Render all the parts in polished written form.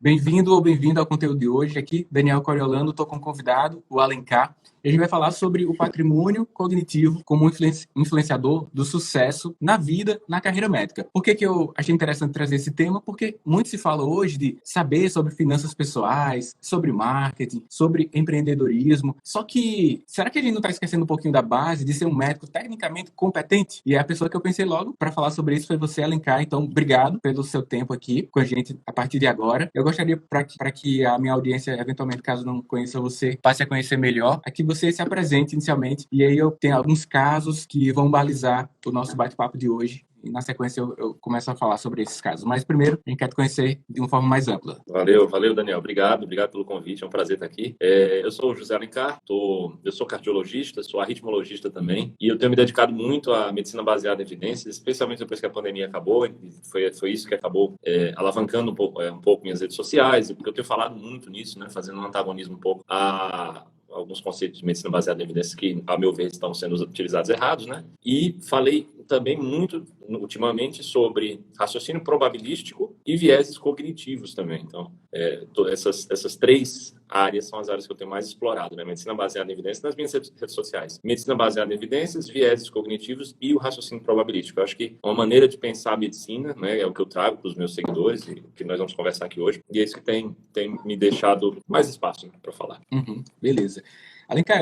Bem-vindo ou bem-vinda ao conteúdo de hoje. Aqui, Daniel Coriolano, estou com um convidado, o Alencar. E a gente vai falar sobre o patrimônio cognitivo como influenciador do sucesso na vida, na carreira médica. Por que eu achei interessante trazer esse tema? Porque muito se fala hoje de saber sobre finanças pessoais, sobre marketing, sobre empreendedorismo. Só que, será que a gente não está esquecendo um pouquinho da base de ser um médico tecnicamente competente? E a pessoa que eu pensei logo para falar sobre isso foi você, Alencar. Então, obrigado pelo seu tempo aqui com a gente a partir de agora. Eu gostaria, para que a minha audiência, eventualmente, caso não conheça você, passe a conhecer melhor, aqui você se apresente inicialmente, e aí eu tenho alguns casos que vão balizar o nosso bate-papo de hoje. E na sequência eu começo a falar sobre esses casos. Mas primeiro, a gente quer te conhecer de uma forma mais ampla. Valeu, Daniel. Obrigado pelo convite. É um prazer estar aqui. Eu sou o José Alencar, eu sou cardiologista, sou arritmologista também, e eu tenho me dedicado muito à medicina baseada em evidências, especialmente depois que a pandemia acabou. Foi isso que acabou alavancando um pouco minhas redes sociais, porque eu tenho falado muito nisso, né, fazendo um antagonismo um pouco a alguns conceitos de medicina baseada em evidências que, a meu ver, estão sendo utilizados errados, né? E falei também muito, ultimamente, sobre raciocínio probabilístico e vieses cognitivos também. Então, essas três áreas são as áreas que eu tenho mais explorado, né? Medicina baseada em evidências nas minhas redes sociais. Medicina baseada em evidências, vieses cognitivos e o raciocínio probabilístico. Eu acho que uma maneira de pensar a medicina, né, é o que eu trago para os meus seguidores e que nós vamos conversar aqui hoje. E é isso que tem me deixado mais espaço, né, para falar. Beleza. Alencar,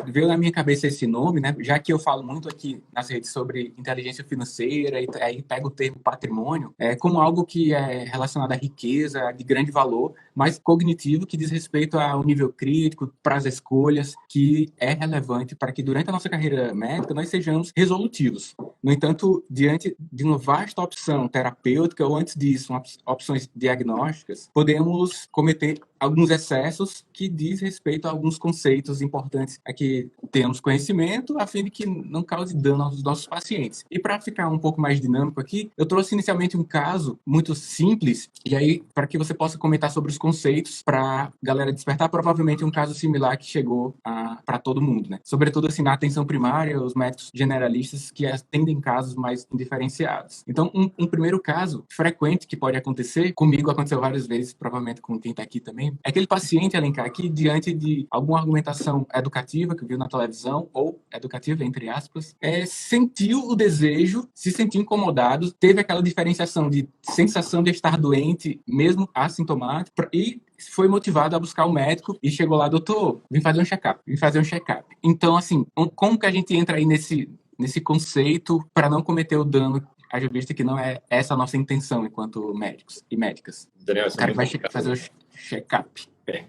veio na minha cabeça esse nome, né? Já que eu falo muito aqui nas redes sobre inteligência financeira e aí pego o termo patrimônio, como algo que é relacionado à riqueza, de grande valor, mas cognitivo, que diz respeito ao nível crítico, para as escolhas, que é relevante para que durante a nossa carreira médica nós sejamos resolutivos. No entanto, diante de uma vasta opção terapêutica ou antes disso, opções diagnósticas, podemos cometer alguns excessos que diz respeito a alguns conceitos importantes a que temos conhecimento, a fim de que não cause dano aos nossos pacientes. E para ficar um pouco mais dinâmico aqui, eu trouxe inicialmente um caso muito simples, e aí para que você possa comentar sobre os conceitos, para a galera despertar, provavelmente um caso similar que chegou para todo mundo, né? Sobretudo assim, na atenção primária, os médicos generalistas que atendem casos mais indiferenciados. Então, um primeiro caso frequente que pode acontecer, comigo aconteceu várias vezes, provavelmente com quem está aqui também, é aquele paciente, Alencar, que diante de alguma argumentação educativa que viu na televisão, ou educativa, entre aspas, sentiu o desejo, se sentiu incomodado, teve aquela diferenciação de sensação de estar doente, mesmo assintomático, e foi motivado a buscar o médico e chegou lá, doutor, vim fazer um check-up. Então, assim, como que a gente entra aí nesse conceito para não cometer o dano, haja vista que não é essa a nossa intenção enquanto médicos e médicas? Daniel, O cara vai fazer o check-up.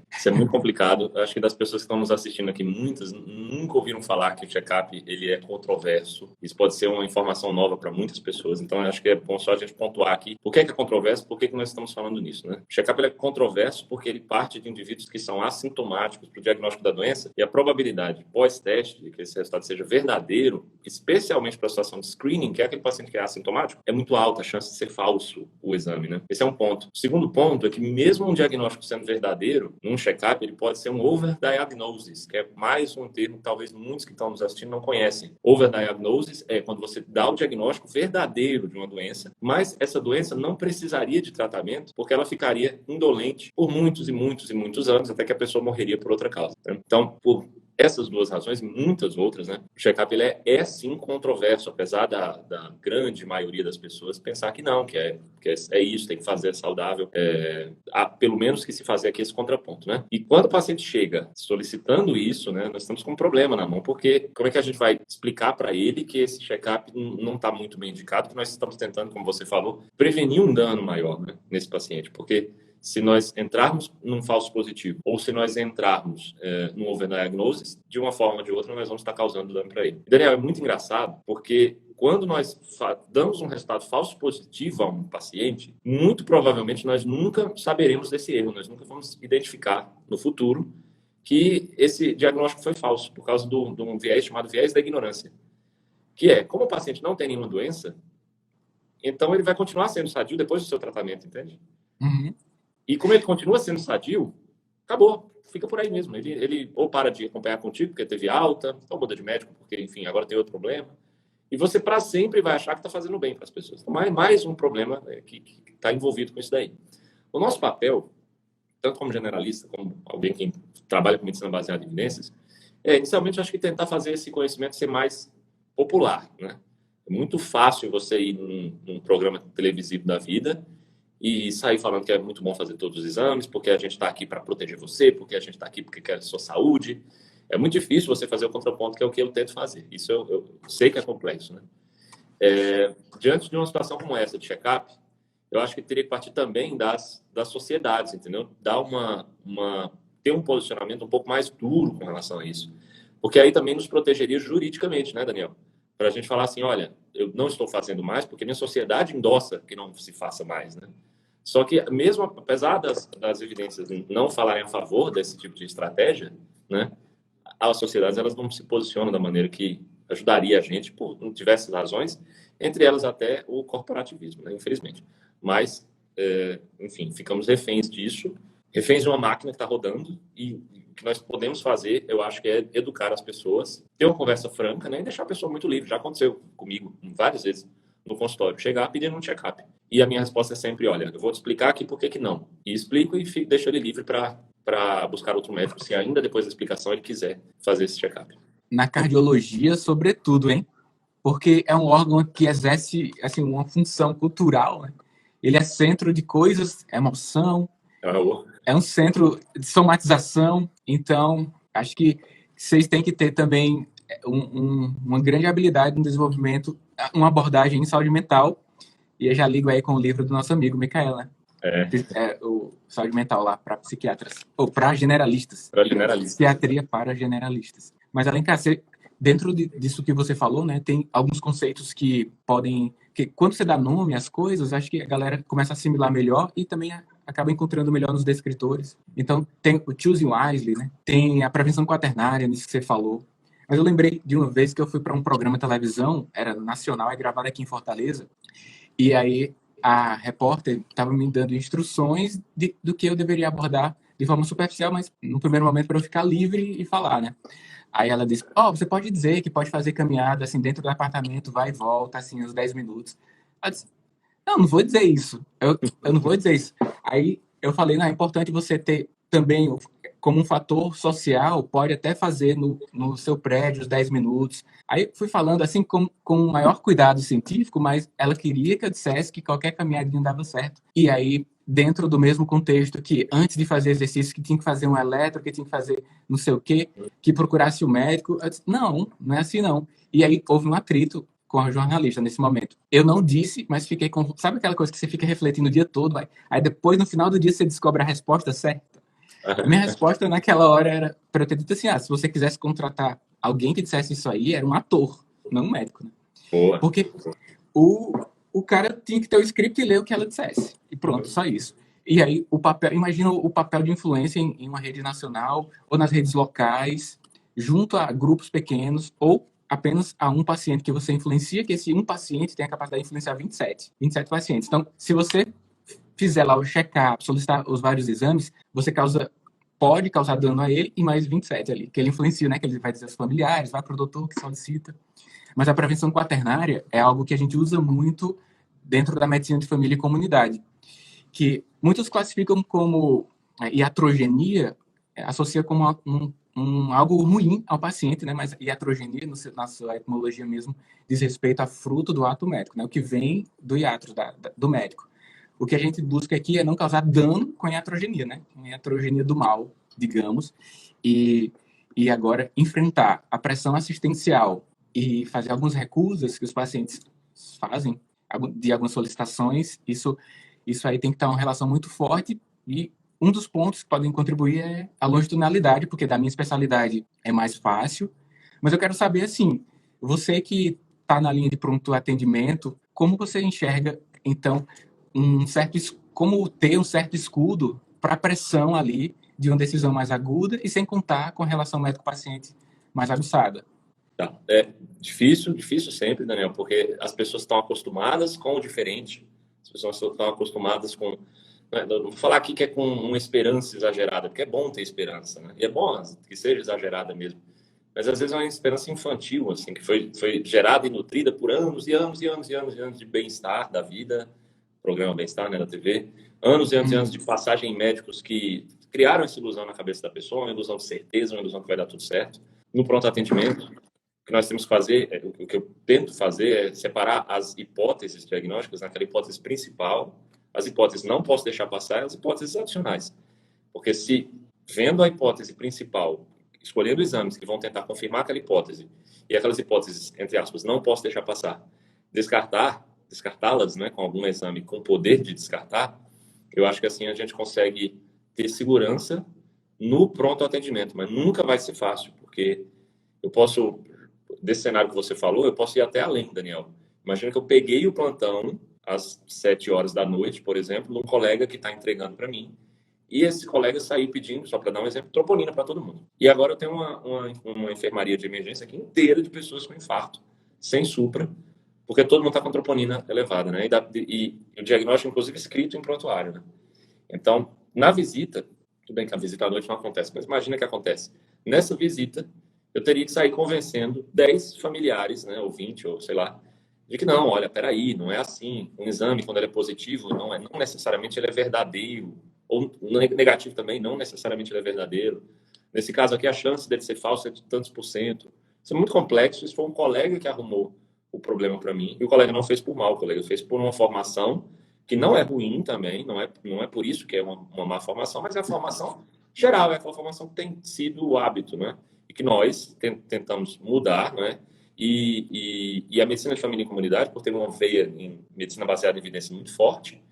Isso é muito complicado. Eu acho que das pessoas que estão nos assistindo aqui, muitas nunca ouviram falar que o check-up ele é controverso. Isso pode ser uma informação nova para muitas pessoas. Então, eu acho que é bom só a gente pontuar aqui por que é controverso, por que nós estamos falando nisso, né? O check-up ele é controverso porque ele parte de indivíduos que são assintomáticos para o diagnóstico da doença e a probabilidade pós-teste de que esse resultado seja verdadeiro, especialmente para a situação de screening, que é aquele paciente que é assintomático, é muito alta a chance de ser falso o exame, né? Esse é um ponto. O segundo ponto é que mesmo um diagnóstico sendo verdadeiro, num check-up, ele pode ser um overdiagnosis, que é mais um termo que talvez muitos que estão nos assistindo não conhecem. Overdiagnosis é quando você dá o diagnóstico verdadeiro de uma doença, mas essa doença não precisaria de tratamento, porque ela ficaria indolente por muitos e muitos e muitos anos, até que a pessoa morreria por outra causa. Então, por essas duas razões, muitas outras, né? O check-up ele é sim controverso, apesar da grande maioria das pessoas pensar que não, que é isso, tem que fazer, é saudável. Há pelo menos que se fazer aqui esse contraponto, né? E quando o paciente chega solicitando isso, né, nós estamos com um problema na mão, porque como é que a gente vai explicar para ele que esse check-up não está muito bem indicado, que nós estamos tentando, como você falou, prevenir um dano maior, né, nesse paciente, porque se nós entrarmos num falso positivo ou se nós entrarmos num overdiagnosis, de uma forma ou de outra, nós vamos estar causando dano para ele. Daniel, é muito engraçado porque quando nós damos um resultado falso positivo a um paciente, muito provavelmente nós nunca saberemos desse erro, nós nunca vamos identificar no futuro que esse diagnóstico foi falso, por causa de um viés chamado viés da ignorância, que é, como o paciente não tem nenhuma doença, então ele vai continuar sendo sadio depois do seu tratamento, entende? E como ele continua sendo sadio, acabou, fica por aí mesmo. Ele ou para de acompanhar contigo porque teve alta, ou muda de médico porque, enfim, agora tem outro problema. E você, para sempre, vai achar que está fazendo bem para as pessoas. Então, mais um problema que está envolvido com isso daí. O nosso papel, tanto como generalista, como alguém que trabalha com medicina baseada em evidências, inicialmente, eu acho que tentar fazer esse conhecimento ser mais popular, né? É muito fácil você ir num programa televisivo da vida e sair falando que é muito bom fazer todos os exames, porque a gente está aqui para proteger você, porque a gente está aqui porque quer a sua saúde. É muito difícil você fazer o contraponto, que é o que eu tento fazer. Isso eu sei que é complexo, né? Diante de uma situação como essa de check-up, eu acho que teria que partir também das sociedades, entendeu? Ter um posicionamento um pouco mais duro com relação a isso. Porque aí também nos protegeria juridicamente, né, Daniel? Para a gente falar assim, olha, eu não estou fazendo mais porque minha sociedade endossa que não se faça mais, né? Só que mesmo apesar das evidências não falarem a favor desse tipo de estratégia, né, as sociedades elas não se posicionam da maneira que ajudaria a gente por diversas razões, entre elas até o corporativismo, né, infelizmente. Mas, enfim, ficamos reféns disso, reféns de uma máquina que está rodando, e o que nós podemos fazer, eu acho que é educar as pessoas, ter uma conversa franca, né, e deixar a pessoa muito livre. Já aconteceu comigo várias vezes no consultório, chegar pedindo um check-up. E a minha resposta é sempre, olha, eu vou te explicar aqui por que não. E explico e deixo ele livre para buscar outro médico, se ainda depois da explicação ele quiser fazer esse check-up. Na cardiologia, sobretudo, hein? Porque é um órgão que exerce assim, uma função cultural, né? Ele é centro de coisas, emoção, é um centro de somatização. Então, acho que vocês têm que ter também uma grande habilidade no desenvolvimento, uma abordagem em saúde mental. E eu já ligo aí com o livro do nosso amigo Micael, né? O Saúde Mental lá para psiquiatras, ou para generalistas. Para generalistas. Psiquiatria para generalistas. Mas, Alencar, dentro disso que você falou, né, tem alguns conceitos que podem... que quando você dá nome às coisas, acho que a galera começa a assimilar melhor e também acaba encontrando melhor nos descritores. Então, tem o Choosing Wisely, né? Tem a prevenção quaternária, nisso que você falou. Mas eu lembrei de uma vez que eu fui para um programa de televisão, era nacional, é gravado aqui em Fortaleza, e aí a repórter estava me dando instruções do que eu deveria abordar de forma superficial, mas no primeiro momento para eu ficar livre e falar, né? Aí ela disse, você pode dizer que pode fazer caminhada assim dentro do apartamento, vai e volta, assim, uns 10 minutos. Ela disse, não vou dizer isso. Eu não vou dizer isso. Aí eu falei, não, é importante você ter também, como um fator social, pode até fazer no seu prédio os 10 minutos. Aí fui falando assim com o maior cuidado científico, mas ela queria que eu dissesse que qualquer caminhadinha dava certo. E aí, dentro do mesmo contexto que antes de fazer exercício, que tinha que fazer um eletro, que tinha que fazer não sei o quê, que procurasse o médico, eu disse, não é assim não. E aí houve um atrito com a jornalista nesse momento. Eu não disse, mas fiquei com... Sabe aquela coisa que você fica refletindo o dia todo, vai? Aí depois, no final do dia, você descobre a resposta certa? A minha resposta naquela hora era para eu ter dito assim, se você quisesse contratar alguém que dissesse isso aí, era um ator, não um médico, né? Boa. Porque o cara tinha que ter o script e ler o que ela dissesse. E pronto, só isso. E aí, imagina o papel de influência em uma rede nacional ou nas redes locais, junto a grupos pequenos, ou apenas a um paciente que você influencia, que esse um paciente tem a capacidade de influenciar 27 pacientes. Então, se você fizer lá o check-up, solicitar os vários exames, você pode causar dano a ele e mais 27 ali, que ele influencia, né? Que ele vai dizer aos familiares, vai para o doutor que solicita. Mas a prevenção quaternária é algo que a gente usa muito dentro da medicina de família e comunidade, que muitos classificam como iatrogenia, associa como algo ruim ao paciente, né? Mas iatrogenia, na sua etimologia mesmo, diz respeito a fruto do ato médico, né? O que vem do iatro, do médico. O que a gente busca aqui é não causar dano com a iatrogenia, né? Com a iatrogenia do mal, digamos, e agora enfrentar a pressão assistencial e fazer alguns recusas que os pacientes fazem de algumas solicitações, isso aí tem que estar uma relação muito forte, e um dos pontos que podem contribuir é a longitudinalidade, porque da minha especialidade é mais fácil, mas eu quero saber, assim, você que está na linha de pronto atendimento, como você enxerga, então, como ter um certo escudo para a pressão ali de uma decisão mais aguda e sem contar com a relação médico-paciente mais aguçada? Tá. É difícil sempre, Daniel, porque as pessoas estão acostumadas com o diferente, as pessoas estão acostumadas com... Não vou falar aqui que é com uma esperança exagerada, porque é bom ter esperança, né? E é bom que seja exagerada mesmo. Mas às vezes é uma esperança infantil, assim, que foi gerada e nutrida por anos e anos e anos e anos e anos de bem-estar da vida, programa Bem-Estar, né, da TV, anos e anos e anos de passagem em médicos que criaram essa ilusão na cabeça da pessoa, uma ilusão de certeza, uma ilusão que vai dar tudo certo. No pronto atendimento, o que nós temos que fazer, o que eu tento fazer é separar as hipóteses diagnósticas naquela hipótese principal, as hipóteses não posso deixar passar, as hipóteses adicionais. Porque se, vendo a hipótese principal, escolhendo exames que vão tentar confirmar aquela hipótese, e aquelas hipóteses, entre aspas, não posso deixar passar, descartá-las, né, com algum exame com poder de descartar, eu acho que assim a gente consegue ter segurança no pronto atendimento, mas nunca vai ser fácil, porque eu posso, desse cenário que você falou, eu posso ir até além, Daniel. Imagina que eu peguei o plantão às 7 horas da noite, por exemplo, de um colega que está entregando para mim, e esse colega saiu pedindo, só para dar um exemplo, troponina para todo mundo. E agora eu tenho uma enfermaria de emergência aqui inteira de pessoas com infarto, sem supra, porque todo mundo está com troponina elevada, né? E o diagnóstico, inclusive, escrito em prontuário, né? Então, na visita, tudo bem que a visita à noite não acontece, mas imagina que acontece. Nessa visita, eu teria que sair convencendo 10 familiares, né, ou 20, ou sei lá, de que não, olha, peraí, não é assim. Um exame, quando ele é positivo, não necessariamente ele é verdadeiro. Ou negativo também, não necessariamente ele é verdadeiro. Nesse caso aqui, a chance dele ser falso é de tantos por cento. Isso é muito complexo. Isso foi um colega que arrumou o problema para mim. E o colega não fez por mal, o colega fez por uma formação que não é ruim também, não é por isso que é uma má formação, mas é a formação geral, é aquela formação que tem sido o hábito, né? E que nós tentamos mudar, né? E a medicina de família e comunidade, por ter uma veia em medicina baseada em evidência muito forte,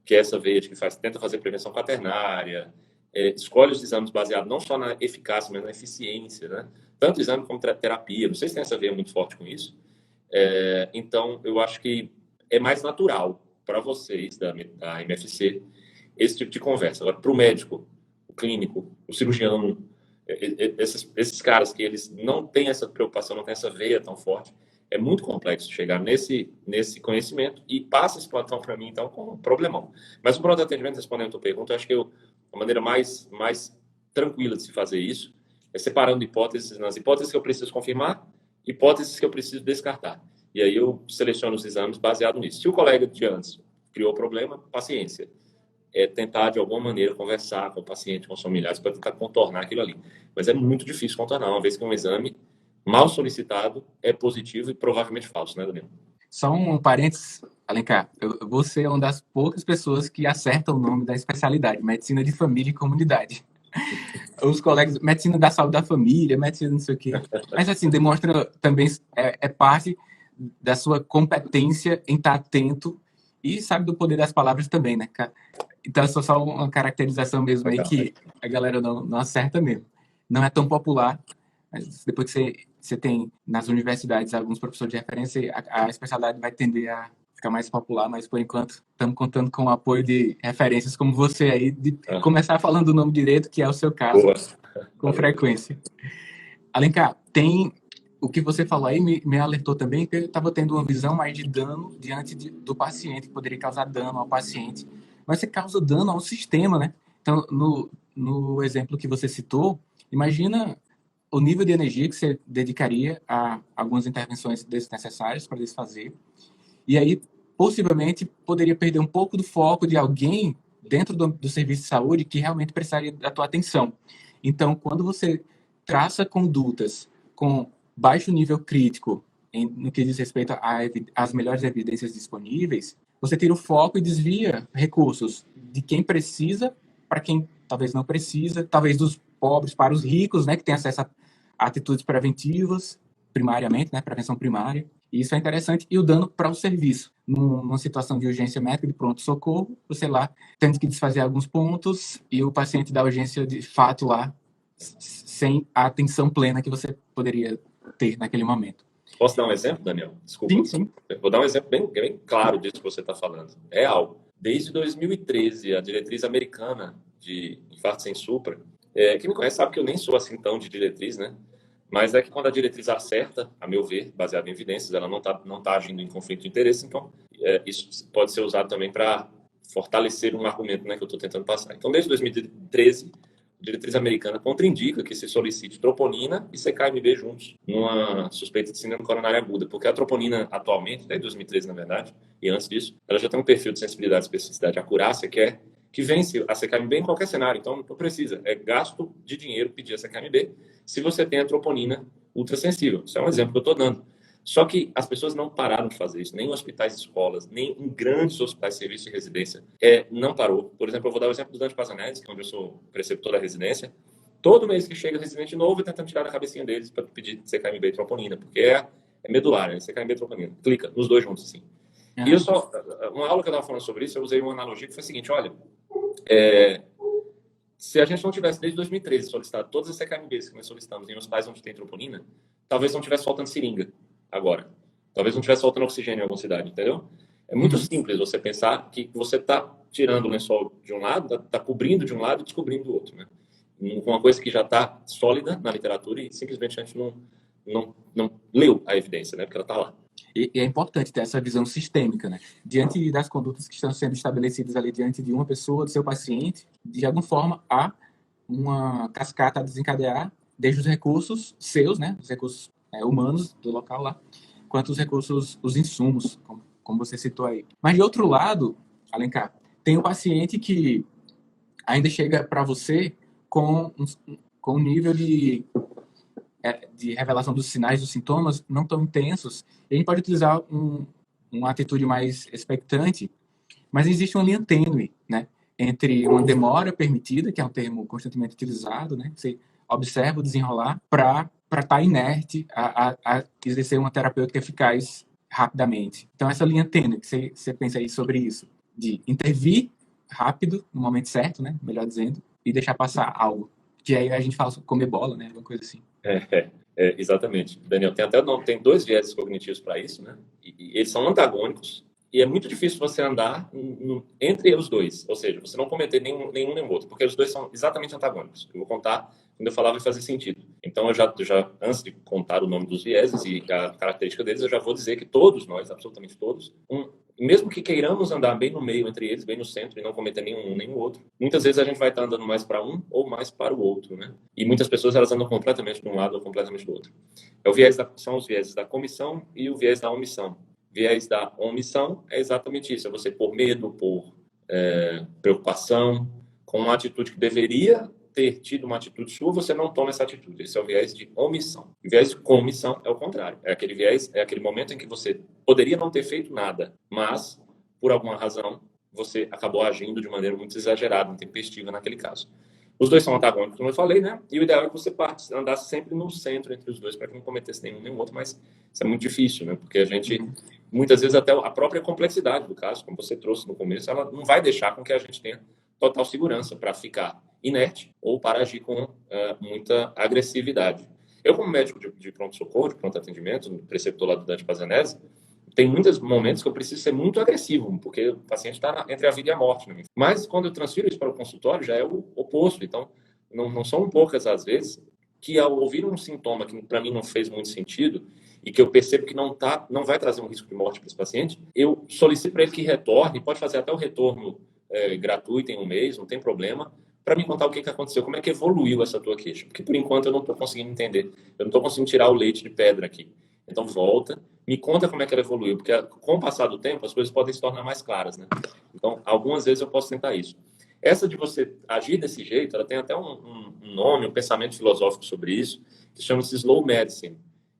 que é essa veia de que tenta fazer prevenção quaternária, escolhe os exames baseados não só na eficácia, mas na eficiência, né? Tanto exame como terapia. Não sei se tem essa veia muito forte com isso. Então, eu acho que é mais natural para vocês da MFC esse tipo de conversa. Agora, para o médico, o clínico, o cirurgião, esses caras que eles não têm essa preocupação, não têm essa veia tão forte, é muito complexo chegar nesse conhecimento e passa esse plantão para mim, então, com um problemão. Mas o pronto atendimento, respondendo a tua pergunta, eu acho que a maneira mais tranquila de se fazer isso é separando hipóteses nas hipóteses que eu preciso confirmar, hipóteses que eu preciso descartar. E aí eu seleciono os exames baseado nisso. Se o colega de antes criou problema, paciência. É tentar, de alguma maneira, conversar com o paciente, com os familiares, para tentar contornar aquilo ali. Mas é muito difícil contornar, uma vez que um exame mal solicitado é positivo e provavelmente falso, né, Daniel? Só um parênteses, Alencar. Você é uma das poucas pessoas que acertam o nome da especialidade, medicina de família e comunidade. Os colegas, medicina da saúde da família, medicina não sei o quê. Mas, assim, demonstra também, é parte da sua competência em estar atento e sabe do poder das palavras também, né, cara? Então, é só uma caracterização mesmo aí que a galera não acerta mesmo. Não é tão popular, mas depois que você tem nas universidades alguns professores de referência, a especialidade vai tender a ficar mais popular, mas por enquanto estamos contando com o apoio de referências como você aí, de começar falando o nome direito, que é o seu caso, com frequência. Alencar, tem o que você falou aí, me alertou também que eu estava tendo uma visão mais de dano diante do paciente, que poderia causar dano ao paciente, mas você causa dano ao sistema, né? Então, no exemplo que você citou, imagina o nível de energia que você dedicaria a algumas intervenções desnecessárias para desfazer. E aí, possivelmente, poderia perder um pouco do foco de alguém dentro do serviço de saúde que realmente precisaria da tua atenção. Então, quando você traça condutas com baixo nível crítico no que diz respeito às melhores evidências disponíveis, você tira o foco e desvia recursos de quem precisa para quem talvez não precisa, talvez dos pobres para os ricos, né, que têm acesso a atitudes preventivas, primariamente, né, prevenção primária. E isso é interessante. E o dano para o serviço. Numa situação de urgência médica, de pronto-socorro, você lá tendo que desfazer alguns pontos e o paciente da urgência, de fato, lá, sem a atenção plena que você poderia ter naquele momento. Posso dar um exemplo, Daniel? Desculpa. Sim, sim. Vou dar um exemplo bem claro disso que você está falando. Real. Desde 2013, a diretriz americana de infarto sem supra, quem me conhece sabe que eu nem sou assim tão de diretriz, né? Mas é que quando a diretriz acerta, a meu ver, baseada em evidências, ela não tá agindo em conflito de interesse, então isso pode ser usado também para fortalecer um argumento, né, que eu estou tentando passar. Então, desde 2013, diretriz americana contraindica que se solicite troponina e CKMB juntos, numa suspeita de síndrome coronária aguda, porque a troponina atualmente, desde 2013 na verdade, e antes disso, ela já tem um perfil de sensibilidade, especificidade e acurácia que vence a CKMB em qualquer cenário, então não precisa, é gasto de dinheiro pedir a CKMB se você tem a troponina ultrassensível. Isso é um exemplo que eu estou dando. Só que as pessoas não pararam de fazer isso, nem em hospitais e escolas, nem em grandes hospitais, serviços de residência, não parou. Por exemplo, eu vou dar o exemplo do Dante Pazanese, que é onde eu sou preceptor da residência. Todo mês que chega residente novo, tentando tirar da cabecinha deles para pedir CKMB e troponina, porque é medular, CKMB e troponina. Clica nos dois juntos, assim. E uma aula que eu estava falando sobre isso, eu usei uma analogia que foi a seguinte, olha, se a gente não tivesse, desde 2013, solicitado todas as CKMBs que nós solicitamos em hospitais onde tem troponina, talvez não tivesse faltando seringa agora. Talvez não tivesse faltando oxigênio em alguma cidade, entendeu? É muito simples você pensar que você está tirando o lençol de um lado, está cobrindo de um lado e descobrindo do outro, né? Uma coisa que já está sólida na literatura e simplesmente a gente não leu a evidência, né? Porque ela está lá. E é importante ter essa visão sistêmica, né? Diante das condutas que estão sendo estabelecidas ali diante de uma pessoa, do seu paciente, de alguma forma há uma cascata a desencadear, desde os recursos seus, né? Os recursos humanos do local lá, quanto os recursos, os insumos, como você citou aí. Mas, de outro lado, Alencar, tem o paciente que ainda chega para você com um nível de revelação dos sinais, dos sintomas não tão intensos. E a gente pode utilizar uma atitude mais expectante, mas existe uma linha tênue, né? Entre uma demora permitida, que é um termo constantemente utilizado, né? Você observa o desenrolar para estar inerte a exercer uma terapêutica eficaz rapidamente. Então, essa linha tênue, que você pensa aí sobre isso, de intervir rápido, no momento certo, né? Melhor dizendo, e deixar passar algo. Que aí a gente fala sobre comer bola, né? Alguma coisa assim. Exatamente. Daniel, tem dois viéses cognitivos para isso, né? E eles são antagônicos. E é muito difícil você andar entre os dois. Ou seja, você não cometer nenhum nem outro, porque os dois são exatamente antagônicos. Eu vou contar, quando eu falar vai fazer sentido. Então, eu já antes de contar o nome dos vieses e a característica deles, eu já vou dizer que todos nós, absolutamente todos, mesmo que queiramos andar bem no meio entre eles, bem no centro e não cometer nenhum nem o outro, muitas vezes a gente vai estar andando mais para um ou mais para o outro, né? E muitas pessoas elas andam completamente de um lado ou completamente do outro. São os vieses da comissão e o viés da omissão. Viés da omissão é exatamente isso, é você por medo, por preocupação, com uma atitude que deveria ter tido uma atitude sua, você não toma essa atitude. Esse é o viés de omissão. O viés de comissão é o contrário. É aquele momento em que você poderia não ter feito nada, mas, por alguma razão, você acabou agindo de maneira muito exagerada, intempestiva naquele caso. Os dois são antagônicos, como eu falei, né? E o ideal é que você andasse sempre no centro entre os dois, para que não cometesse nenhum nem outro, mas isso é muito difícil, né? Porque a gente, muitas vezes, até a própria complexidade do caso, como você trouxe no começo, ela não vai deixar com que a gente tenha total segurança para ficar inerte ou para agir com muita agressividade. Eu, como médico de pronto-socorro, de pronto-atendimento, preceptor lá do Dante Pazanese, tem muitos momentos que eu preciso ser muito agressivo, porque o paciente está entre a vida e a morte. Né? Mas quando eu transfiro isso para o consultório, já é o oposto. Então, não são poucas as vezes que, ao ouvir um sintoma que para mim não fez muito sentido e que eu percebo que não vai trazer um risco de morte para esse paciente, eu solicito para ele que retorne, pode fazer até o retorno gratuito em um mês, não tem problema, para me contar o que aconteceu, como é que evoluiu essa tua queixa. Porque, por enquanto, eu não estou conseguindo entender. Eu não estou conseguindo tirar o leite de pedra aqui. Então, volta, me conta como é que ela evoluiu, porque com o passar do tempo, as coisas podem se tornar mais claras, né? Então, algumas vezes eu posso tentar isso. Essa de você agir desse jeito, ela tem até um nome, um pensamento filosófico sobre isso, que chama-se slow medicine,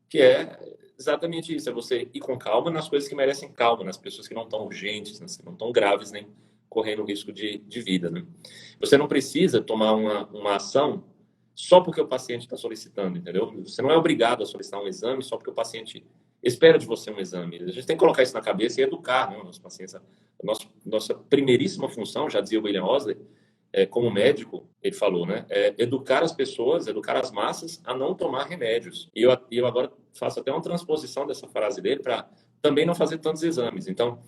que é exatamente isso, é você ir com calma nas coisas que merecem calma, nas pessoas que não estão urgentes, nas que não estão graves, nem correndo risco de vida, né? Você não precisa tomar uma ação só porque o paciente está solicitando, entendeu? Você não é obrigado a solicitar um exame só porque o paciente espera de você um exame. A gente tem que colocar isso na cabeça e educar, né, os nossos pacientes. Nossa primeiríssima função, já dizia o William Osler, como médico, ele falou, né, educar as pessoas, educar as massas a não tomar remédios. E eu agora faço até uma transposição dessa frase dele para também não fazer tantos exames. Então,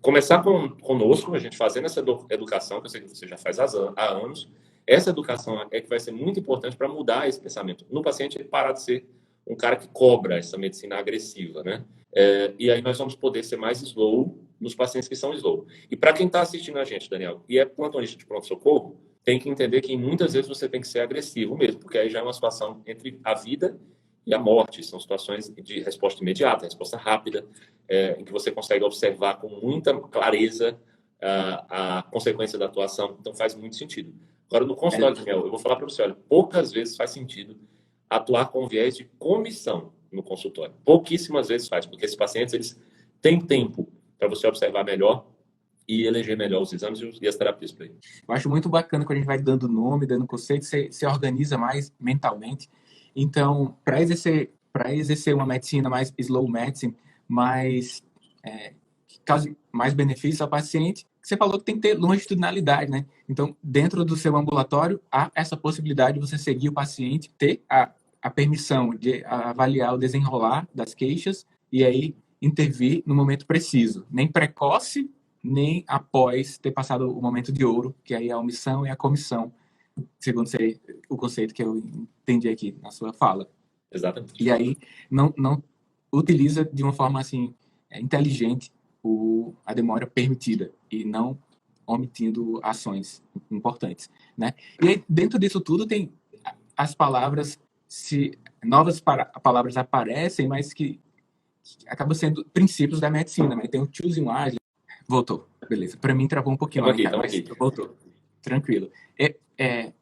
começar conosco, a gente fazendo essa educação, que eu sei que você já faz há anos, essa educação é que vai ser muito importante para mudar esse pensamento. No paciente, ele parar de ser um cara que cobra essa medicina agressiva, né? E aí nós vamos poder ser mais slow nos pacientes que são slow. E para quem está assistindo a gente, Daniel, e é plantonista de pronto-socorro, tem que entender que muitas vezes você tem que ser agressivo mesmo, porque aí já é uma situação entre a vida e a morte. São situações de resposta imediata, resposta rápida, em que você consegue observar com muita clareza a consequência da atuação. Então, faz muito sentido. Agora, no consultório, Daniel, eu vou falar para você, olha, poucas vezes faz sentido atuar com viés de comissão no consultório. Pouquíssimas vezes faz, porque esses pacientes, eles têm tempo para você observar melhor e eleger melhor os exames e as terapias para ele. Eu acho muito bacana quando a gente vai dando nome, dando conceito, você organiza mais mentalmente. Então, para exercer uma medicina mais slow medicine, mais que cause mais benefícios ao paciente, você falou que tem que ter longitudinalidade, né? Então, dentro do seu ambulatório, há essa possibilidade de você seguir o paciente, ter a permissão de avaliar o desenrolar das queixas e aí intervir no momento preciso, nem precoce, nem após ter passado o momento de ouro, que aí é a omissão e a comissão, segundo o conceito que eu entendi aqui na sua fala. Exatamente. E aí não utiliza de uma forma assim inteligente a demora permitida e não omitindo ações importantes, né? E aí, dentro disso tudo tem as palavras, novas palavras aparecem, mas que acabam sendo princípios da medicina, né? Tem o choosing wisely. Voltou, beleza. Para mim travou um pouquinho lá, cara, aqui. Voltou. Tranquilo.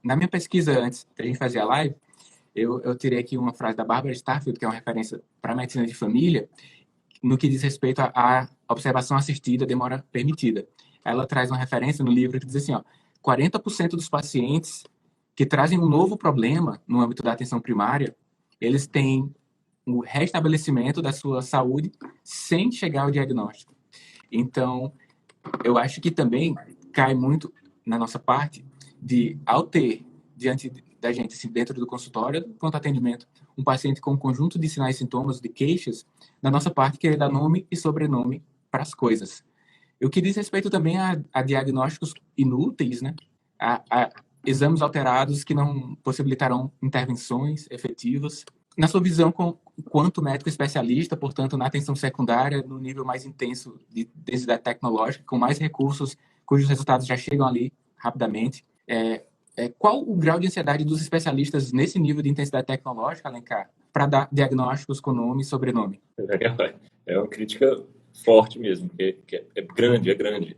Na minha pesquisa antes da gente fazer a live, eu tirei aqui uma frase da Barbara Starfield, que é uma referência para a medicina de família, no que diz respeito à observação assistida, demora permitida. Ela traz uma referência no livro que diz assim, 40% dos pacientes que trazem um novo problema no âmbito da atenção primária, eles têm o restabelecimento da sua saúde sem chegar ao diagnóstico. Então, eu acho que também cai muito na nossa parte de, ao ter diante da gente, assim, dentro do consultório, quanto atendimento, um paciente com um conjunto de sinais, sintomas, de queixas, da nossa parte, querer dar nome e sobrenome para as coisas. O que diz respeito também a diagnósticos inúteis, né? A exames alterados que não possibilitarão intervenções efetivas. Na sua visão, quanto médico especialista, portanto, na atenção secundária, no nível mais intenso de densidade tecnológica, com mais recursos, cujos resultados já chegam ali rapidamente, qual o grau de ansiedade dos especialistas nesse nível de intensidade tecnológica, Alencar, para dar diagnósticos com nome e sobrenome? É uma crítica forte mesmo, que é grande.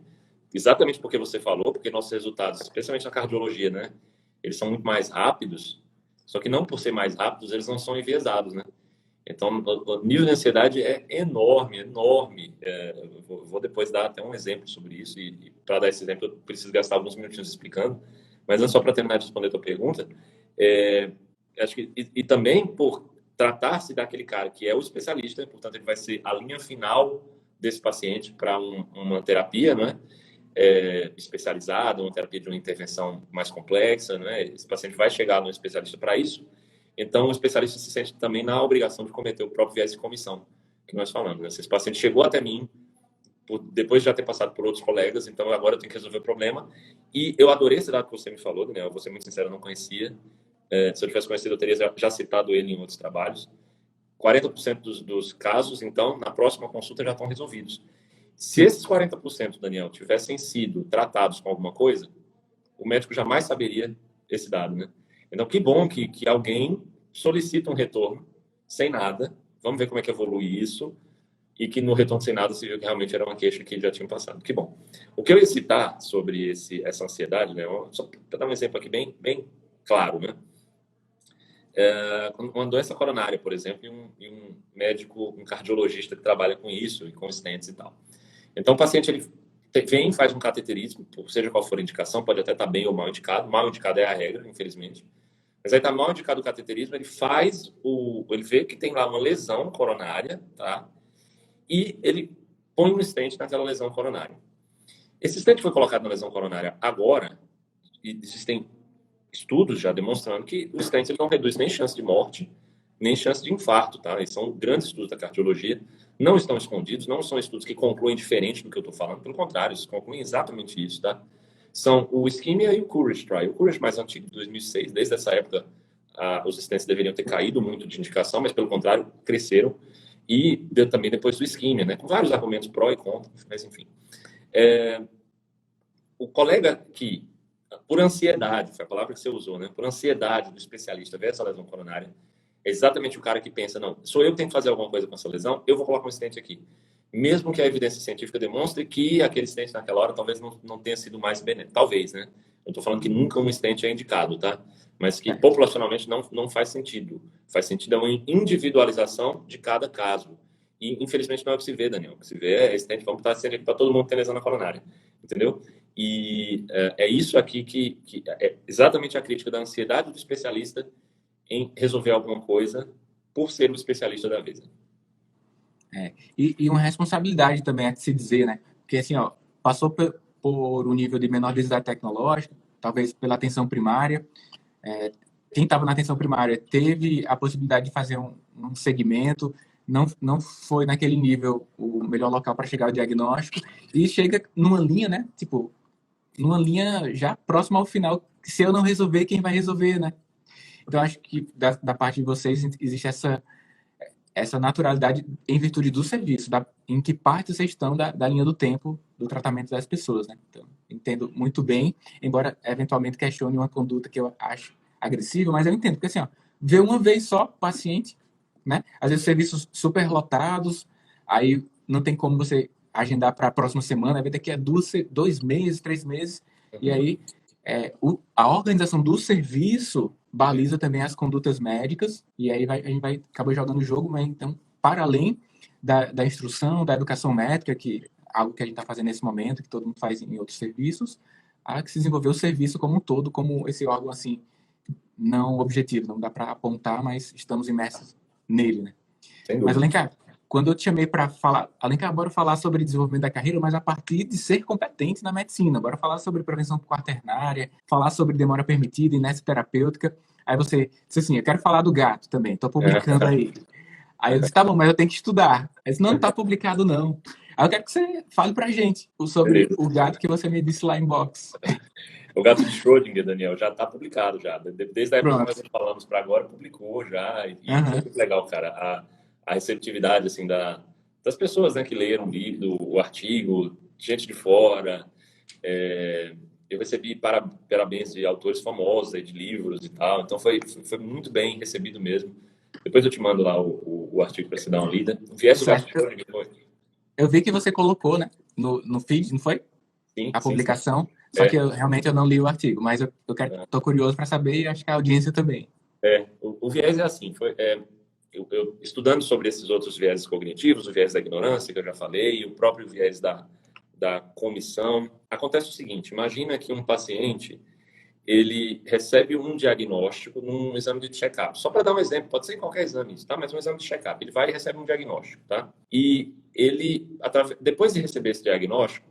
Exatamente porque você falou, porque nossos resultados, especialmente na cardiologia, né, eles são muito mais rápidos, só que não por ser mais rápidos, eles não são enviesados, né? Então, o nível de ansiedade é enorme. Eu vou depois dar até um exemplo sobre isso, e para dar esse exemplo eu preciso gastar alguns minutinhos explicando, mas não só para terminar de responder a tua pergunta, acho que, e também por tratar-se daquele cara que é o especialista, portanto, ele vai ser a linha final desse paciente para uma terapia, não é? Especializada, uma terapia de uma intervenção mais complexa, né? Esse paciente vai chegar no especialista para isso. Então, o especialista se sente também na obrigação de cometer o próprio viés de comissão que nós falamos, né? Se esse paciente chegou até mim, depois de já ter passado por outros colegas, então agora eu tenho que resolver o problema. E eu adorei esse dado que você me falou, Daniel, eu vou ser muito sincero, eu não conhecia. Se eu tivesse conhecido, eu teria já citado ele em outros trabalhos. 40% dos casos, então, na próxima consulta já estão resolvidos. Se esses 40%, Daniel, tivessem sido tratados com alguma coisa, o médico jamais saberia esse dado, né? Então, que bom que alguém solicita um retorno sem nada. Vamos ver como é que evolui isso. E que no retorno sem nada se viu que realmente era uma queixa que já tinha passado. Que bom. O que eu ia citar sobre essa ansiedade, né? Só para dar um exemplo aqui bem claro, né? Uma doença coronária, por exemplo, e um médico, um cardiologista que trabalha com isso, e com stents e tal. Então, o paciente ele vem, faz um cateterismo, seja qual for a indicação, pode até estar bem ou mal indicado. Mal indicado é a regra, infelizmente. Mas aí está mal indicado o cateterismo, ele vê que tem lá uma lesão coronária, tá? E ele põe um stent naquela lesão coronária. Esse stent foi colocado na lesão coronária agora, e existem estudos já demonstrando que o stent ele não reduz nem chance de morte, nem chance de infarto, tá? Esses são grandes estudos da cardiologia, não estão escondidos, não são estudos que concluem diferente do que eu estou falando, pelo contrário, eles concluem exatamente isso, tá? São o Ischemia e o Courage Trial. O Courage mais antigo, de 2006, desde essa época, os stents deveriam ter caído muito de indicação, mas pelo contrário, cresceram, e também depois do Ischemia, né? Com vários argumentos pró e contra, mas enfim. O colega que por ansiedade, foi a palavra que você usou, né? Por ansiedade do especialista ver essa lesão coronária, é exatamente o cara que pensa, não, sou eu que tenho que fazer alguma coisa com essa lesão, eu vou colocar um stent aqui. Mesmo que a evidência científica demonstre que aquele stent naquela hora talvez não tenha sido mais benéfico. Talvez, né? Eu estou falando que nunca um stent é indicado, tá? Mas que populacionalmente não faz sentido. Faz sentido uma individualização de cada caso. E, infelizmente, não é o que se vê, Daniel. O que se vê é stent, vamos estar sendo aqui para todo mundo que tem lesão na coronária. Entendeu? E é isso aqui que é exatamente a crítica da ansiedade do especialista em resolver alguma coisa por ser o especialista da vez. E uma responsabilidade também é de se dizer, né? Porque assim, ó, passou por um nível de menor densidade tecnológica, talvez pela atenção primária. Quem estava na atenção primária teve a possibilidade de fazer um segmento, não foi naquele nível o melhor local para chegar ao diagnóstico, e chega numa linha, né? Tipo, numa linha já próxima ao final, que se eu não resolver, quem vai resolver, né? Então, acho que da parte de vocês existe essa naturalidade em virtude do serviço, em que parte vocês estão da linha do tempo do tratamento das pessoas, né? Então, entendo muito bem, embora eventualmente questione uma conduta que eu acho agressiva, mas eu entendo, porque assim, ó, ver uma vez só o paciente, né? Às vezes serviços super lotados, aí não tem como você agendar para a próxima semana, vai ter que 2 meses, 3 meses, e aí a organização do serviço baliza também as condutas médicas, e aí a gente vai acabar jogando o jogo, mas então, para além da instrução, da educação médica, que é algo que a gente está fazendo nesse momento, que todo mundo faz em outros serviços, há que se desenvolver o serviço como um todo, como esse órgão assim, não objetivo, não dá para apontar, mas estamos imersos nele, né? Mas, Alencar, quando eu te chamei para falar, Alencar, bora falar sobre desenvolvimento da carreira, mas a partir de ser competente na medicina, bora falar sobre prevenção quaternária, falar sobre demora permitida, inércia terapêutica. Aí você disse assim, eu quero falar do gato também, tô publicando aí. Aí eu disse, tá bom, mas eu tenho que estudar. Aí disse, não tá publicado não. Aí eu quero que você fale pra gente sobre o gato que você me disse lá em box. O gato de Schrödinger, Daniel, já está publicado já. Desde a época Pronto. que nós falamos para agora, publicou já. E Uhum. foi muito legal, cara. A receptividade assim, das pessoas, né, que leram o livro, o artigo, gente de fora. Eu recebi parabéns de autores famosos, aí, de livros e tal. Então foi muito bem recebido mesmo. Depois eu te mando lá o artigo para você dar uma lida. O viés do gato de Schrödinger foi. Eu vi que você colocou, né, no feed, não foi? Sim, a publicação. Sim. Só que realmente eu não li o artigo, mas eu tô curioso para saber e acho que a audiência também. O viés é assim, eu estudando sobre esses outros viéses cognitivos, o viés da ignorância, que eu já falei, e o próprio viés da comissão. Acontece o seguinte, imagina que um paciente, ele recebe um diagnóstico num exame de check-up. Só para dar um exemplo, pode ser em qualquer exame, tá? Mas um exame de check-up. Ele vai e recebe um diagnóstico, tá? E ele, depois de receber esse diagnóstico,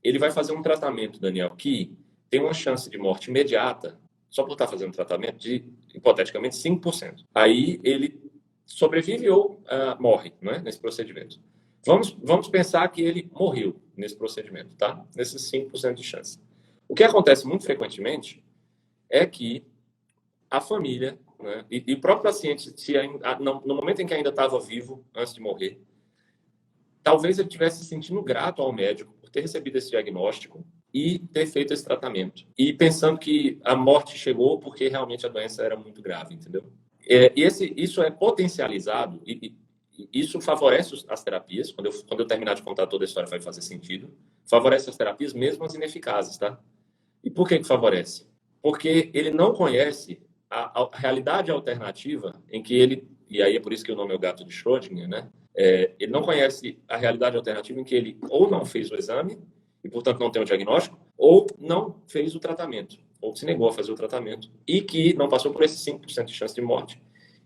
ele vai fazer um tratamento, Daniel, que tem uma chance de morte imediata, só por estar fazendo tratamento, de, hipoteticamente, 5%. Aí ele sobrevive ou morre, né, nesse procedimento. Vamos pensar que ele morreu nesse procedimento, tá? Nesses 5% de chance. O que acontece muito frequentemente é que a família, né, e o próprio paciente, no momento em que ainda estava vivo, antes de morrer, talvez ele estivesse se sentindo grato ao médico por ter recebido esse diagnóstico e ter feito esse tratamento. E pensando que a morte chegou porque realmente a doença era muito grave, entendeu? Isso é potencializado e isso favorece as terapias. Quando eu terminar de contar toda a história, vai fazer sentido. Favorece as terapias, mesmo as ineficazes, tá? E por que favorece? Porque ele não conhece a realidade alternativa em que ele... E aí é por isso que o nome é o gato de Schrödinger, né? Ele não conhece a realidade alternativa em que ele ou não fez o exame e, portanto, não tem o diagnóstico, ou não fez o tratamento, ou se negou a fazer o tratamento, e que não passou por esses 5% de chance de morte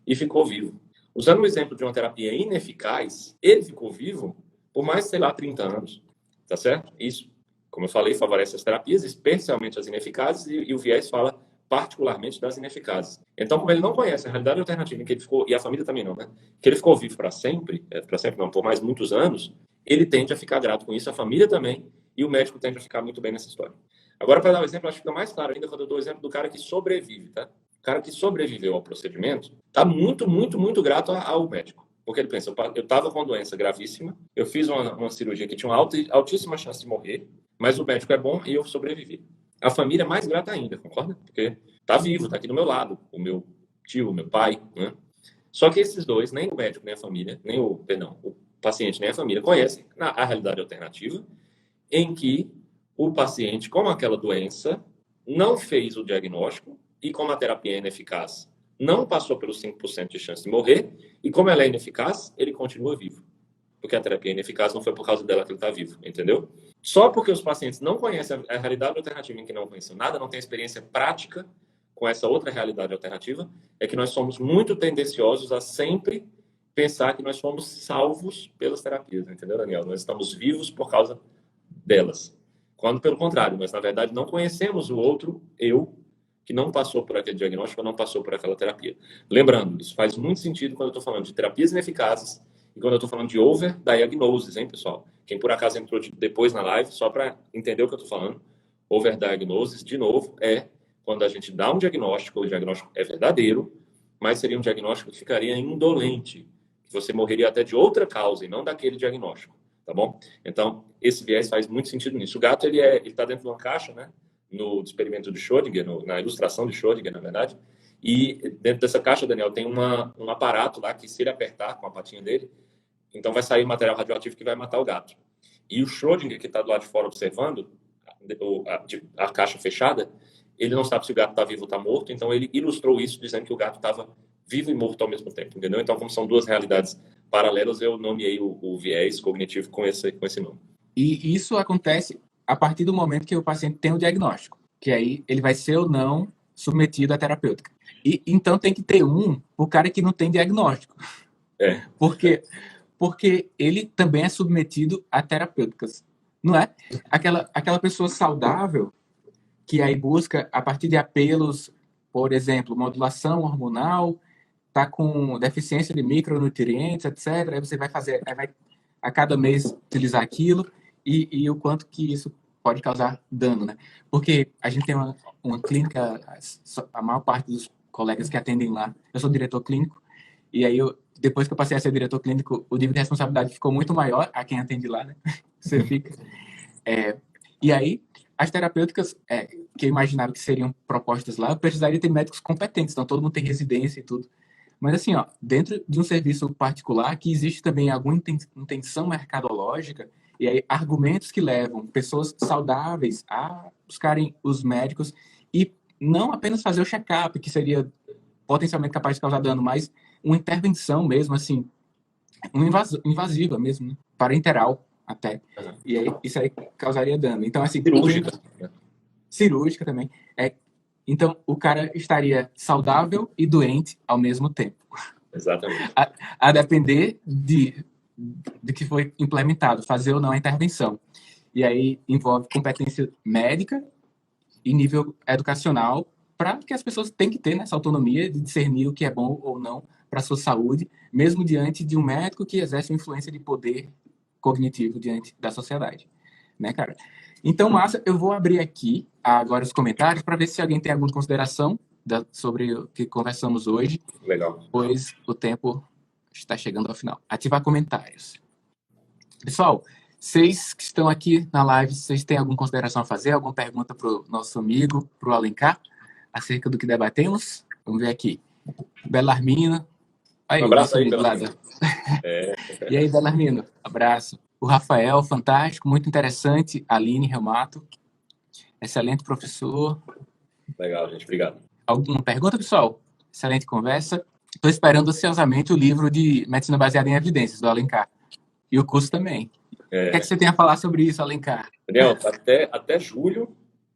e ficou vivo. Usando o exemplo de uma terapia ineficaz, ele ficou vivo por mais, sei lá, 30 anos, tá certo? Isso, como eu falei, favorece as terapias, especialmente as ineficazes, e o viés fala particularmente das ineficazes. Então, como ele não conhece a realidade alternativa em que ele ficou, e a família também não, né? Que ele ficou vivo para sempre não, por mais muitos anos, ele tende a ficar grato com isso, a família também, e o médico tende a ficar muito bem nessa história. Agora, para dar um exemplo, acho que fica mais claro ainda quando eu dou o exemplo do cara que sobrevive, tá? O cara que sobreviveu ao procedimento está muito, muito, muito grato ao médico. Porque ele pensa, eu estava com uma doença gravíssima, eu fiz uma cirurgia que tinha uma altíssima chance de morrer, mas o médico é bom e eu sobrevivi. A família é mais grata ainda, concorda? Porque tá vivo, tá aqui do meu lado, o meu tio, o meu pai, né? Só que esses dois, nem o médico, nem a família, nem o, perdão, o paciente, nem a família conhecem a realidade alternativa em que o paciente com aquela doença não fez o diagnóstico e como a terapia é ineficaz, não passou pelos 5% de chance de morrer e como ela é ineficaz, ele continua vivo. Porque a terapia é ineficaz não foi por causa dela que ele está vivo, entendeu? Só porque os pacientes não conhecem a realidade alternativa em que não conhecem nada, não têm experiência prática com essa outra realidade alternativa, é que nós somos muito tendenciosos a sempre pensar que nós somos salvos pelas terapias, entendeu, Daniel? Nós estamos vivos por causa delas. Quando, pelo contrário, nós, na verdade, não conhecemos o outro eu que não passou por aquele diagnóstico, não passou por aquela terapia. Lembrando, isso faz muito sentido quando eu estou falando de terapias ineficazes e quando eu estou falando de overdiagnosis, hein, pessoal? Quem por acaso entrou depois na live, só para entender o que eu estou falando, overdiagnosis, de novo, é quando a gente dá um diagnóstico, o diagnóstico é verdadeiro, mas seria um diagnóstico que ficaria indolente, que você morreria até de outra causa e não daquele diagnóstico, tá bom? Então, esse viés faz muito sentido nisso. O gato, ele está dentro de uma caixa, né? No experimento de Schrödinger, na ilustração de Schrödinger, na verdade, e dentro dessa caixa, Daniel, tem um aparato lá que, se ele apertar com a patinha dele, então vai sair material radioativo que vai matar o gato. E o Schrödinger, que está do lado de fora observando a caixa fechada, ele não sabe se o gato está vivo ou está morto, então ele ilustrou isso dizendo que o gato estava vivo e morto ao mesmo tempo, entendeu? Então, como são duas realidades paralelas, eu nomeei o viés cognitivo com esse nome. E isso acontece a partir do momento que o paciente tem o diagnóstico, que aí ele vai ser ou não submetido à terapêutica. E então tem que ter o cara que não tem diagnóstico. É. Porque ele também é submetido a terapêuticas, não é? Aquela pessoa saudável que aí busca, a partir de apelos, por exemplo, modulação hormonal, tá com deficiência de micronutrientes, etc. Aí você vai fazer, aí vai a cada mês utilizar aquilo e o quanto que isso pode causar dano, né? Porque a gente tem uma clínica, a maior parte dos colegas que atendem lá, eu sou diretor clínico, e aí depois que eu passei a ser diretor clínico, o nível de responsabilidade ficou muito maior a quem atende lá, né? Você fica. E aí, as terapêuticas que eu imaginava que seriam propostas lá, eu precisaria ter médicos competentes, então todo mundo tem residência e tudo. Mas assim, ó, dentro de um serviço particular, que existe também alguma intenção mercadológica, e aí argumentos que levam pessoas saudáveis a buscarem os médicos e não apenas fazer o check-up, que seria potencialmente capaz de causar dano, mas uma intervenção mesmo, assim, uma invasiva mesmo, né? Parenteral até. E aí, isso aí causaria dano. Então, assim, cirúrgica também. Então, o cara estaria saudável e doente ao mesmo tempo. Exatamente. A depender de que foi implementado, fazer ou não a intervenção. E aí envolve competência médica e nível educacional para que as pessoas têm que ter nessa autonomia de discernir o que é bom ou não para a sua saúde, mesmo diante de um médico que exerce uma influência de poder cognitivo diante da sociedade. Né, cara? Então, Márcia, eu vou abrir aqui agora os comentários para ver se alguém tem alguma consideração sobre o que conversamos hoje. Legal. Pois o tempo está chegando ao final. Ativar comentários. Pessoal, vocês que estão aqui na live, vocês têm alguma consideração a fazer? Alguma pergunta para o nosso amigo, para o Alencar, acerca do que debatemos? Vamos ver aqui. Belarmino. Aí, um abraço aí, Belarmino. E aí, Belarmino, abraço. O Rafael, fantástico, muito interessante. Aline Reumato, excelente professor. Legal, gente, obrigado. Alguma pergunta, pessoal? Excelente conversa. Estou esperando ansiosamente o livro de Medicina Baseada em Evidências, do Alencar. E o curso também. O que é que você tem a falar sobre isso, Alencar? Daniel, até julho,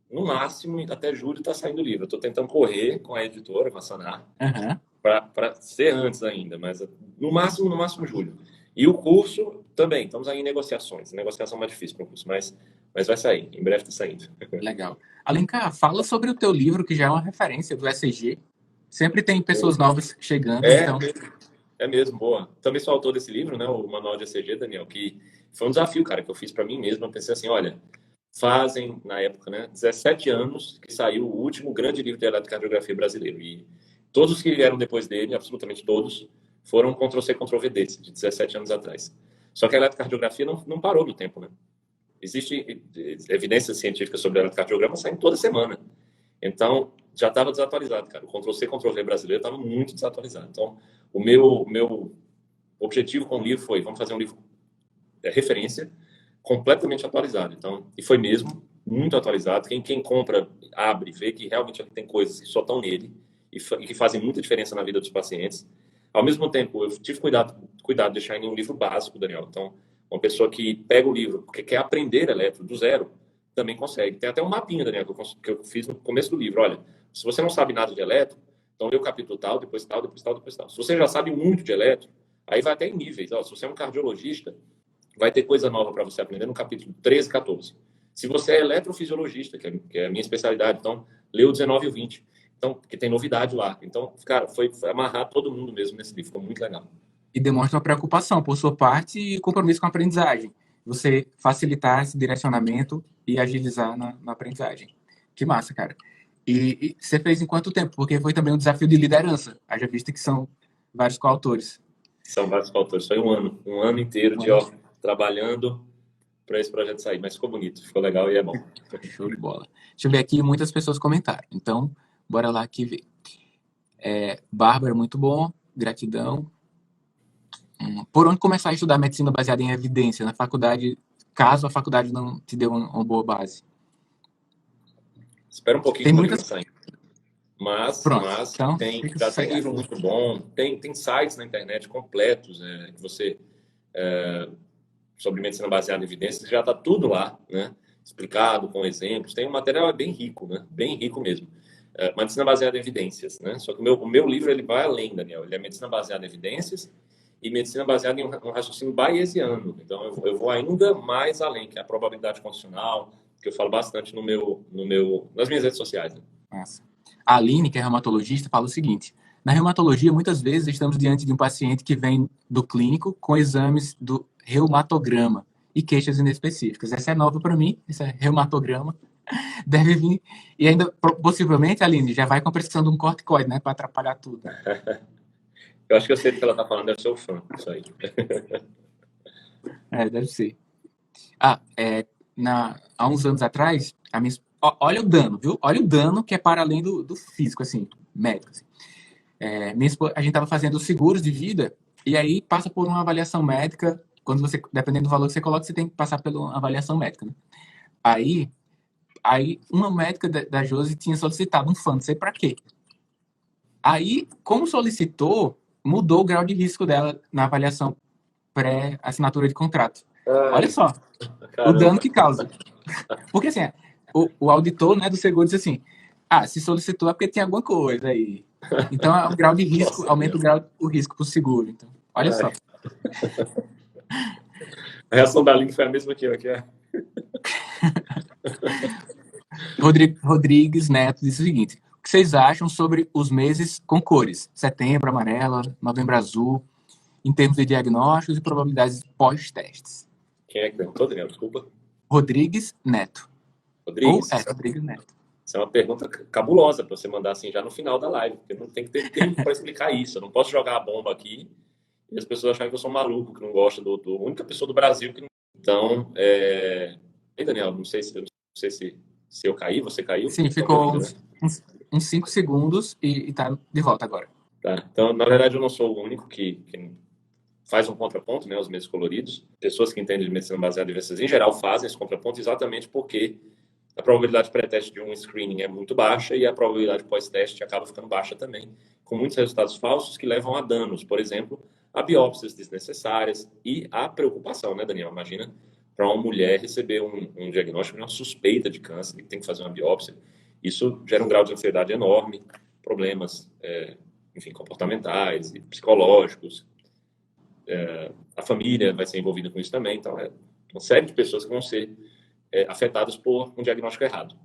no máximo, até julho está saindo o livro. Eu estou tentando correr com a editora, com a Sanar, para ser antes ainda, mas no máximo julho. E o curso também, estamos aí em negociações. A negociação é mais difícil para o curso, mas vai sair, em breve está saindo. Legal. Alencar, fala sobre o teu livro, que já é uma referência do ECG. Sempre tem pessoas novas chegando, então... É mesmo, boa. Também sou autor desse livro, né, o Manual de ECG, Daniel, que foi um desafio, cara, que eu fiz para mim mesmo. Eu pensei assim, olha, fazem, na época, né, 17 anos que saiu o último grande livro de eletrocardiografia brasileiro. E todos os que vieram depois dele, absolutamente todos, foram Ctrl-C, Ctrl-V desse, de 17 anos atrás. Só que a eletrocardiografia não parou no tempo, né? existe evidências científicas sobre eletrocardiograma saindo toda semana. Então, já estava desatualizado, cara. O Ctrl-C, Ctrl-V brasileiro estava muito desatualizado. Então, o meu objetivo com o livro foi, vamos fazer um livro referência, completamente atualizado. Então, e foi mesmo, muito atualizado. Quem compra, abre, vê que realmente tem coisas que só estão nele e que fazem muita diferença na vida dos pacientes. Ao mesmo tempo, eu tive cuidado de deixar em um livro básico, Daniel. Então, uma pessoa que pega o livro, porque quer aprender eletro do zero, também consegue. Tem até um mapinha, Daniel, que eu fiz no começo do livro. Olha, se você não sabe nada de eletro, então lê o capítulo tal, depois tal, depois tal, depois tal. Se você já sabe muito de eletro, aí vai até em níveis. Ó, se você é um cardiologista, vai ter coisa nova para você aprender no capítulo 13, 14. Se você é eletrofisiologista, que é a minha especialidade, então lê o 19 e o 20. Então, que tem novidade lá. Então, cara, foi amarrar todo mundo mesmo nesse livro. Ficou muito legal. E demonstra uma preocupação por sua parte e compromisso com a aprendizagem. Você facilitar esse direcionamento e agilizar na aprendizagem. Que massa, cara. E você fez em quanto tempo? Porque foi também um desafio de liderança. Haja vista que são vários coautores. São vários coautores. Foi um ano inteiro de trabalhando para esse projeto sair. Mas ficou bonito, ficou legal e é bom. Show de bola. Deixa eu ver aqui, muitas pessoas comentaram. Então, bora lá aqui ver. Bárbara, muito bom. Gratidão. Por onde começar a estudar medicina baseada em evidência na faculdade, caso a faculdade não te dê uma boa base? Espera um pouquinho tem que muitas... o livro sair. Mas então, já tem livro muito bom, tem sites na internet completos que você sobre medicina baseada em evidências, já está tudo lá, né? Explicado com exemplos. Tem um material bem rico, né? Bem rico mesmo. Medicina baseada em evidências, né? Só que o meu livro ele vai além, Daniel. Ele é medicina baseada em evidências e medicina baseada em um raciocínio bayesiano. Então, eu vou ainda mais além, que é a probabilidade condicional, que eu falo bastante nas minhas redes sociais. Né? Nossa. A Aline, que é reumatologista, fala o seguinte: na reumatologia, muitas vezes estamos diante de um paciente que vem do clínico com exames do reumatograma e queixas inespecíficas. Essa é nova para mim, esse é reumatograma. Deve vir, e ainda, possivelmente, Aline, já vai com a prescrição de um corticoide, né, para atrapalhar tudo. Eu acho que eu sei do que ela está falando, deve ser o fã, isso aí. Deve ser. Há uns anos atrás, olha o dano, viu? Olha o dano que é para além do físico, assim, médico. Assim. A gente estava fazendo os seguros de vida e aí passa por uma avaliação médica. Quando você, dependendo do valor que você coloca, você tem que passar por uma avaliação médica. Né? Aí uma médica da Josi tinha solicitado um fundo, não sei para quê. Aí, como solicitou, mudou o grau de risco dela na avaliação pré-assinatura de contrato. Olha só, o dano que causa. Porque assim, o auditor, né, do seguro disse assim, se solicitou é porque tem alguma coisa aí. Então, o grau de risco, nossa, aumenta o risco para o seguro. Então, olha só. A reação da Link foi a mesma que eu aqui. Rodrigues Neto disse o seguinte: o que vocês acham sobre os meses com cores? Setembro, amarelo, novembro, azul, em termos de diagnósticos e probabilidades pós-testes? Quem é que perguntou, Daniel? Desculpa. Rodrigues Neto. Rodrigues? Rodrigues Neto. Isso é uma pergunta cabulosa para você mandar assim já no final da live, porque não tem que ter tempo para explicar isso. Eu não posso jogar a bomba aqui e as pessoas acharem que eu sou um maluco, que não gosta do única pessoa do Brasil que não... Então, Ei, Daniel, não sei se eu caí, você caiu? Sim, ficou uns 5 segundos e está de volta agora. Tá. Então, na verdade, eu não sou o único que faz um contraponto, né, os meses coloridos. Pessoas que entendem de medicina baseada em evidências, em geral, fazem esse contraponto exatamente porque a probabilidade pré-teste de um screening é muito baixa e a probabilidade pós-teste acaba ficando baixa também, com muitos resultados falsos que levam a danos, por exemplo, a biópsias desnecessárias e a preocupação, né, Daniel? Imagina para uma mulher receber um diagnóstico de uma suspeita de câncer, que tem que fazer uma biópsia. Isso gera um grau de ansiedade enorme, problemas, enfim, comportamentais e psicológicos. A família vai ser envolvida com isso também. Então, uma série de pessoas que vão ser afetadas por um diagnóstico errado.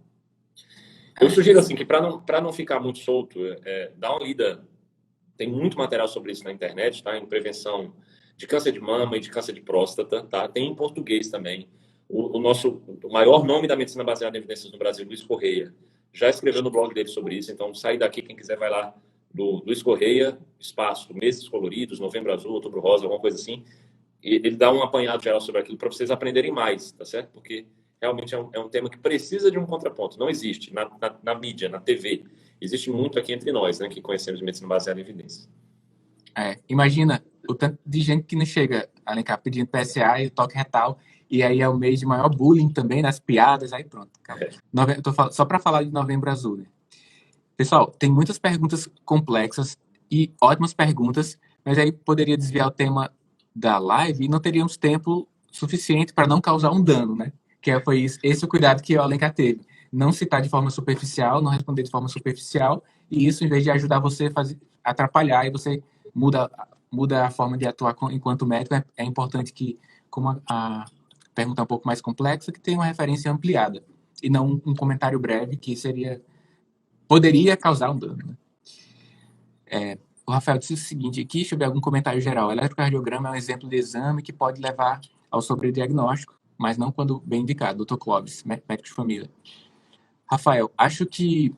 Eu sugiro assim que para não ficar muito solto, dá uma lida. Tem muito material sobre isso na internet, tá? Em prevenção de câncer de mama e de câncer de próstata, tá? Tem em português também. O maior nome da medicina baseada em evidências no Brasil, Luiz Correia, já escreveu no blog dele sobre isso. Então, sai daqui, quem quiser vai lá do Luiz Correia, espaço, meses coloridos, novembro azul, outubro rosa, alguma coisa assim. E ele dá um apanhado geral sobre aquilo para vocês aprenderem mais, tá certo? Porque realmente é um tema que precisa de um contraponto. Não existe na mídia, na TV. Existe muito aqui entre nós, né, que conhecemos de medicina baseada em evidências. Imagina o tanto de gente que não chega, Alencar, pedindo PSA e toque retal, e aí é o mês de maior bullying também, nas piadas, aí pronto. Só para falar de Novembro Azul, né? Pessoal, tem muitas perguntas complexas e ótimas perguntas, mas aí poderia desviar o tema da live e não teríamos tempo suficiente para não causar um dano, né? Foi esse o cuidado que o Alencar teve. Não citar de forma superficial, não responder de forma superficial, e isso, em vez de ajudar você a atrapalhar, e você muda a forma de atuar enquanto médico, é importante que, como a pergunta é um pouco mais complexa, que tenha uma referência ampliada, e não um comentário breve que poderia causar um dano. Né? O Rafael disse o seguinte aqui, deixa eu ver algum comentário geral. O eletrocardiograma é um exemplo de exame que pode levar ao sobrediagnóstico, mas não quando bem indicado. Dr. Clóvis, médico de família. Rafael, acho que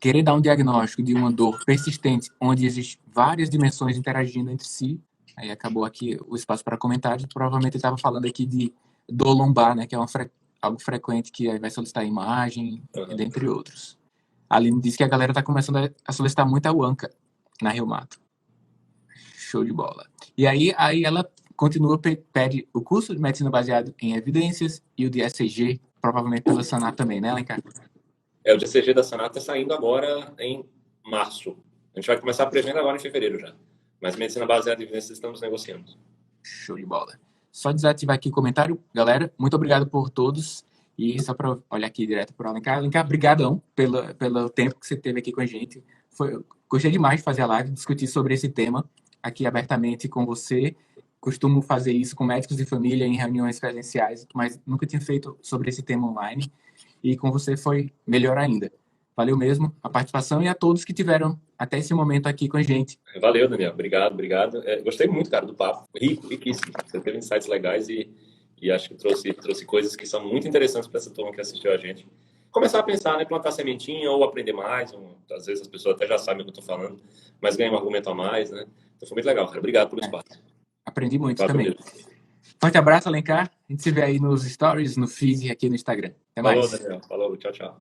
querer dar um diagnóstico de uma dor persistente, onde existem várias dimensões interagindo entre si, aí acabou aqui o espaço para comentários, provavelmente ele estava falando aqui de dor lombar, né, que é algo frequente que vai solicitar imagem, dentre outros. A Aline disse que a galera está começando a solicitar muito a UANCA na Reumato. Show de bola. E aí ela continua, pede o curso de medicina baseado em evidências e o de ECG, provavelmente pela Sanat também, né, Alencar? O de ECG da Sanat está saindo agora em março. A gente vai começar a prevendo agora em fevereiro já. Mas medicina baseada em evidências estamos negociando. Show de bola. Só desativar aqui o comentário, galera. Muito obrigado por todos. E só para olhar aqui direto para o Alencar. Alencar, brigadão pelo tempo que você teve aqui com a gente. Gostei demais de fazer a live, discutir sobre esse tema aqui abertamente com você. Costumo fazer isso com médicos de família em reuniões presenciais, mas nunca tinha feito sobre esse tema online. E com você foi melhor ainda. Valeu mesmo a participação e a todos que tiveram até esse momento aqui com a gente. Valeu, Daniel. Obrigado. Gostei muito, cara, do papo. Riquíssimo. Você teve insights legais e acho que trouxe coisas que são muito interessantes para essa turma que assistiu a gente. Começar a pensar, né? Plantar sementinha ou aprender mais. Às vezes as pessoas até já sabem o que eu estou falando, mas ganham um argumento a mais, né? Então foi muito legal, cara. Obrigado pelo espaço. Aprendi muito também. Forte abraço, Alencar. A gente se vê aí nos stories, no feed e aqui no Instagram. Até mais. Falou, Daniel. Falou. Tchau, tchau.